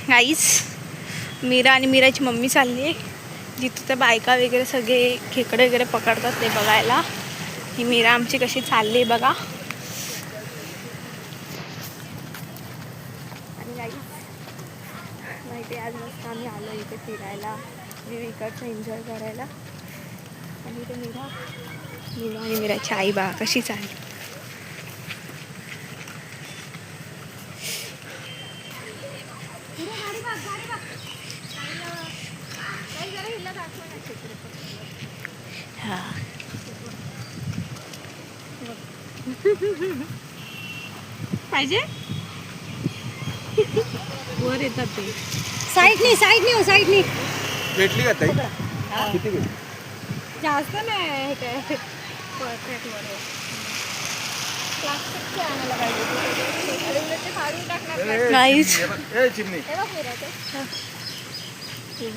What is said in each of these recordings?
गाईस मीरा आणि मीराची मम्मी चालली आहे जिथं त्या बायका वगैरे सगळे खेकडे वगैरे पकडतात ते बघायला. ही मीरा आमची कशी चालली बघा. आणि गाईस माहिती आज मस्त आम्ही आलो इथे फिरायला इकडचं एन्जॉय करायला. आणि इथे मीरा आणि मीराची आई बघा कशी चालली. हा पाहिजे वर येतात ते. साईडनी हो साईडनी. भेटली का ताई? किती भेटली? जास्त नाही काय परफेक्ट वर प्लास्टिकचे आणायला पाहिजे. नाईस. चिमणी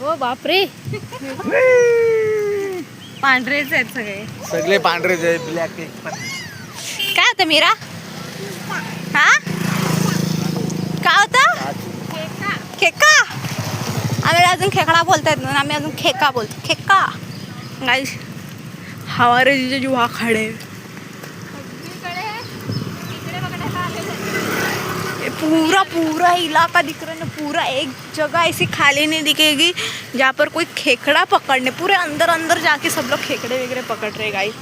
हो बापरे पांढरेच आहेत सगळे. सगळे पांढरेच आहे. ब्लॅक काय होतं मीरा? हा काय होतं? खेका. आम्ही अजून खेकडा बोलतायत म्हणून आम्ही अजून खेका बोलतो. खेका गाइस हमारे जीजा जो वहाँ खड़े हैं. पूरा इलाका दिख रहा है ना. पूरा एक जगह ऐसी खाली नहीं दिखेगी जहाँ पर कोई खेकड़ा पकड़ने. पूरे अंदर जाके सब लोग खेकड़े वगैरह पकड़ रहे गाइस.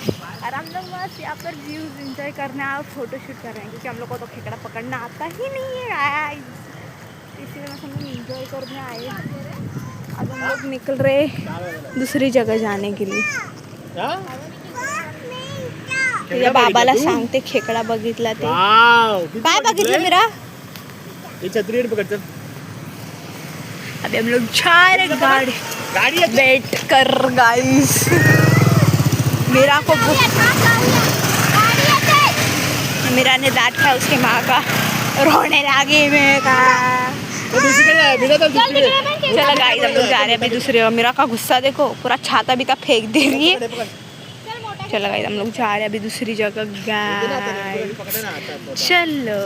और हम लोग बस यहाँ पर व्यूज एंजॉय करने और फोटो शूट कर रहे हैं क्योंकि हम लोग को तो खेकड़ा पकड़ना आता ही नहीं है गाइस. इसलिए बस हम लोग एंजॉय करने आए. अब हम लोग निकल रहे दूसरी जगह जाने के लिए. तुझ्या बाबाला सांगते खेकडा बघितला ते. काय बघितलं मीरा? छत्री पकड़. अभी हम लोग जा रहे गाड़ी वेट कर गाइस. मीरा को मीरा ने दांत खाया उसके माँ का रोने लगी. मैं का चलो गाइस हम लोग जा रहे हैं अभी दूसरे. मीरा का गुस्सा देखो पूरा छाता भी का फेंक दे रही है. चलो गाइस हम लोग जा रहे हैं अभी दूसरी जगह गाइस. चलो